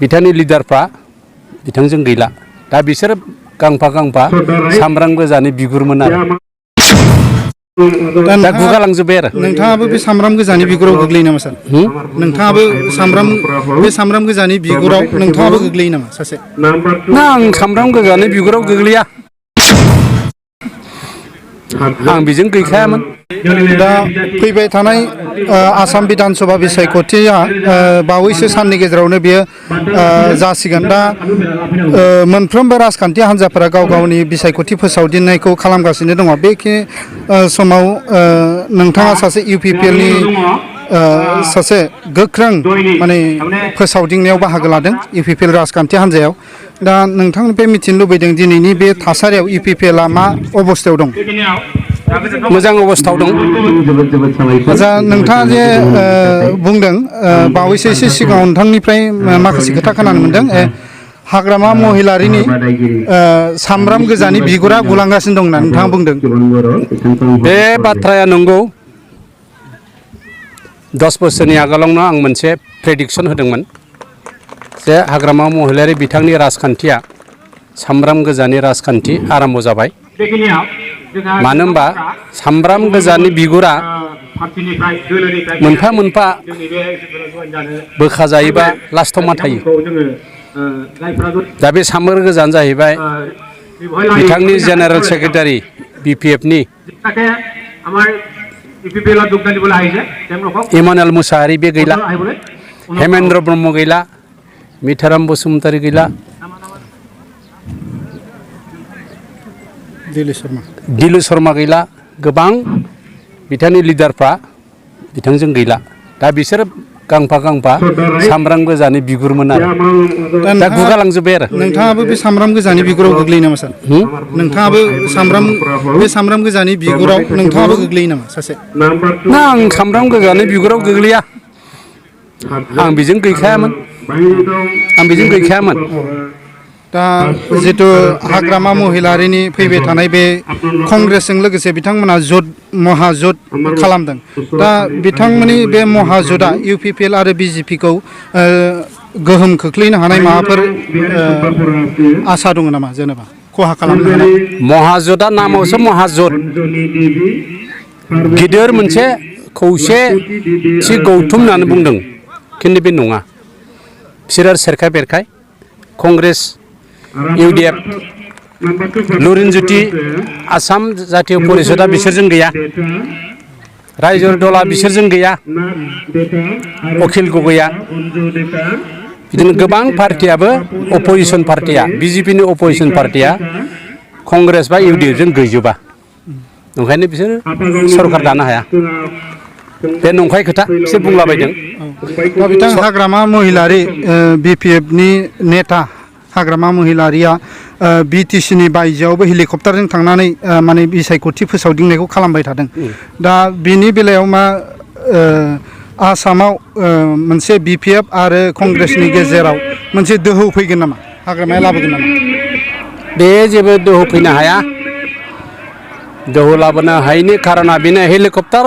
बिथांनि लिडारफ्रा बिथांजों गैला दा बिसोर गांफा गांफा सामब्राम गोजानि बिगुरमोन आरो दा गुगालांजोब्बाय आरो नोंथाङाबो बे सामब्राम गोजानि बिगुराव गोग्लैयो नामा सार नोंथाङाबो सामब्राम गोजानि बिगुराव नोंथाङाबो गोग्लैयो नामा सासे ना आं सामब्राम गोजानि बिगुराव गोग्लैया आं बेजों गैखायामोन दा फैबाय थानाय आसाम बिधान सभा बिसायख'थिया बावैसो साननि गेजेरावनो बेयो जासिगोन दा मोनफ्रोमबो राजखान्थि हान्जाफोरा गाव गावनि बिसायख'थि फोसावदिंनायखौ खालामगासिनो दङ बेखिनि समाव नोंथाङा सासे इउपिपिएलनि सासे गोख्रों माने फोसावदिंनायाव बाहागो लादों इउपिपिएल राजखान्थि हान्जायाव दा नोंथांनिफ्राय मिथिनो लुबैदों दिनैनि बे थासारियाव इउपिपिएलआ मा अबस्थायाव दं मोजां अबस्थायाव दं आच्छा नोंथाङा जे बुंदों बावैसो एसे सिगाङाव नोंथांनिफ्राय माखासे खोथा खोनानो मोनदों हाग्रामा महिलारिनि सामब्राम गोजानि बिगुरा गुलांगासिनो दं होनना नोंथाङा बुंदों बे बाथ्राया नंगौ 10 बोसोरनि आगोलावनो आं मोनसे प्रेडिक्सन होदोंमोन जे हाग्रामा महिलारि बिथांनि राजखान्थिया सामब्राम गोजानि राजखान्थि आरम्भ जाबाय मानो होनबा सामब्राम गोजानि बिगुरा मोनफा मोनफा बोखाजायोबा लास्टआव मा थायो दा बे सामब्राम गोजान जाहैबाय बिथांनि जेनेरेल सेक्रेटारि बिपिएफनि इमानुएल मुसाहारि बे गैला हेमेन्द्र ब्रह्म गैला मिथाराम बसुमतारी गैला दिलु शर्मा गैला गोबां बिथांनि लिडारफ्रा बिथांजों गैला दा बिसोर गांफा गांफा सामब्राम गोजानि बिगुरमोन आरो दा गुगालांजोब्बाय आरो नोंथाङाबो बे सामब्राम गोजानि बिगुराव गोग्लैयो नामा सार नोंथाङाबो सामब्राम गोजानि बिगुराव नोंथाङाबो गोग्लैयो नामा सासे ना आं सामब्राम गोजानि बिगुराव गोग्लैया आं बेजों गैखायामोन दा जितु हाग्रामा महिलारिनि फैबाय थानाय बे कंग्रेसजों लोगोसे बिथांमोना महाजुद खालामदों दा बिथांमोननि बे महाजुदा इउपिपिएल आरो बिजेपिखौ गोहोम खोख्लैनो हानाय माबाफोर आसा दङ नामा जेनेबा खहा खालामनो हानाय महाजुदा नामावसो महाजुद गिदिर मोनसे खौसेथि गौथुम होननानै बुंदों खिन्थु बे नङा बिसोर सेरखाय बेरखाय कंग्रेस इउडिएफ लुरिनज्योति आसाम जातीय परिषदा बिसोरजों गैया रायजो दला बिसोरजों गैया अखिल गगैया बिदिनो गोबां पार्टियाबो अपोजिशन पार्टिया बिजेपिनि अपोजिशन पार्टिया कंग्रेस बा इउडिएफजों गैजोबा ओंखायनो बिसोर सरकार दानो हाया बे नंखाय खोथा बिसोर बुंलाबायदों दा बिथां हाग्रामा महिलारि बिपिएफनि नेता हाग्रामा महिलारिया बिटिसिनि बायजोआवबो हेलिकप्टारजों थांनानै माने बिसायख'थि फोसावदिंनायखौ खालामबाय थादों दा बिनि बेलायाव मा आसामाव मोनसे बिपिएफ आरो कंग्रेसनि गेजेराव मोनसे दोहौ फैगोन नामा हाग्रामाया लाबोगोन नामा बे जेबो दोहौ फैनो हाया दोहौ लाबोनो हायैनि खारना बेनो हेलिकप्टार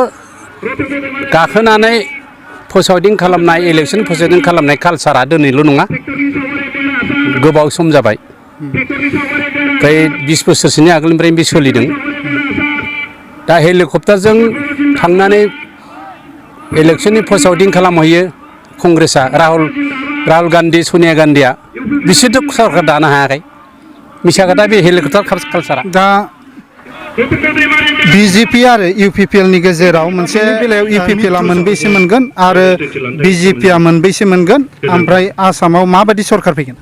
गाखोनानै फोसावदिं खालामनाय इलेक्सन फोसावदिं खालामनाय कालसारा दिनैल' नङा गोबाव सम जाबाय ओमफ्राय 20 बोसोरसोनि आगोलनिफ्राय बे सोलिदों दा हेलिकप्टारजों थांनानै इलेक्सननि फोसावदिं खालामहैयो कंग्रेसआ राहुल गान्धी सनिया गान्धीया बिसोरथ' सरकार दानो हायाखै मिसा खोथा बे हेलिकप्टार कालसारा दा बिजेपि आरो इउपिपिएलनि गेजेराव मोनसे बेलायाव इउपिपिएलआ मोनबेसे मोनगोन आरो बिजेपिआ मोनबेसे मोनगोन ओमफ्राय आसामाव माबायदि सरकार फैगोन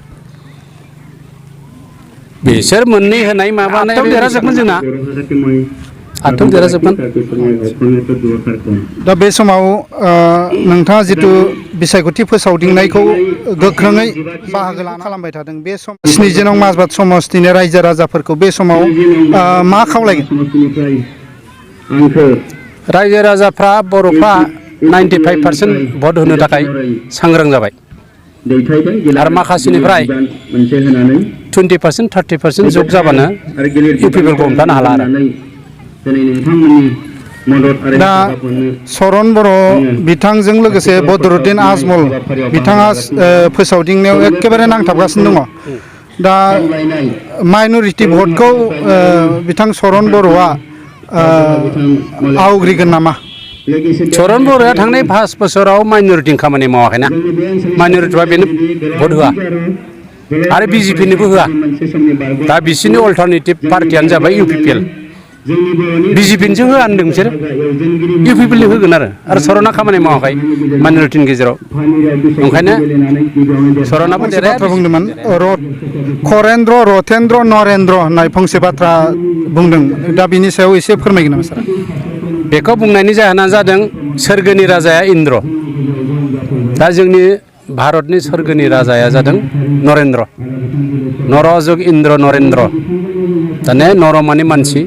बिसोर मोननै होनाय माबानायाव देरहाजोबगोन जोंना आठथायाव देरहाजोबगोन दा बे समाव नोंथाङा जितु बिसायख'थि फोसावदिंनायखौ गोख्रोङै बाहागो लाना खालामबाय थादों बे सम 7 नं माजबाद समस्तिनि रायजो राजाफोरखौ बे समाव मा खावलायगोन रायजो राजाफ्रा बर'फ्रा 95% भट होनो थाखाय सांग्रां जाबाय आरो माखासेनिफ्राय 20% 30% जग जाबानो इउपिपिएलखौ हमथानो हाला आरो दा सरन बर' बिथांजों लोगोसे बदरुद्दिन आजमल बिथाङा फोसावदिंनायाव एखेबारे नांथाबगासिनो दङ दा माइन'रिटि भटखौ बिथां सरन बर'आ आवग्रिगोन नामा सरन बर'आ थांनाय 5 बोसोराव माइन'रिटिनि खामानि मावाखैना माइन'रिटिआ बेनो भट होआ आरो बिजेपिनोबो होआ दा बिसोरनि अल्टारनेटिभ पार्टियानो जाबाय इउपिपिएल बिजेपिनिजों होआ होनदों बिसोर इउपिपिएलनो होगोन आरो सरना खामानि मावाखै माइन'रिटिनि गेजेराव ओंखायनो सरनाबो फंसे बाथ्रा बुंदोंमोन खरेन्द्र रथेन्द्र नरेन्द्र होननाय फंसे बाथ्रा बुंदों दा बिनि सायाव एसे फोरमायगोन नामा सार बेखौ बुंनायनि जाहोना जादों सोरगोनि राजाया इन्द्र दा जोंनि भारतनि सोरगोनि राजाया जादों नरेन्द्र नर जुग इन्द्र नरेन्द्र दाने नर माने मानसि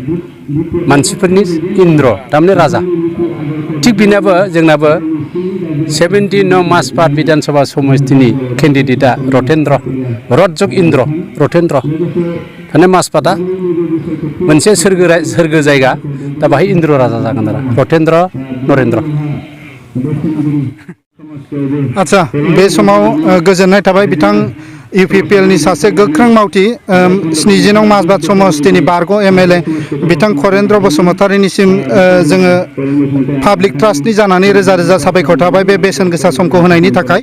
मानसिफोरनि इन्द्र थारमाने राजा थिग बिनाबो जोंनाबो 17 मासपाट बिधानसभा समस्तिनि केन्डिडेटआ रथेन्द्र रथ जुग इन्द्र रथेन्द्र थारमाने मासपाटआ मोनसे सोरगो जायगा दा बाहाय इन्द्र राजा जागोन आरो रथेन्द्र नरेन्द्र आच्छा बे समाव गोजोननाय थाबाय बिथां इउपिपिएलनि सासे गोख्रों मावथि 70 मासबाद समस्तिनि बारग' एमएलए बिथां खरेन्द्र बसुमतारीनिसिम जोङो पाब्लिक ट्रास्टनि जानानै रोजा रोजा साबायखर थाबाय बे बेसेन गोसा समखौ होनायनि थाखाय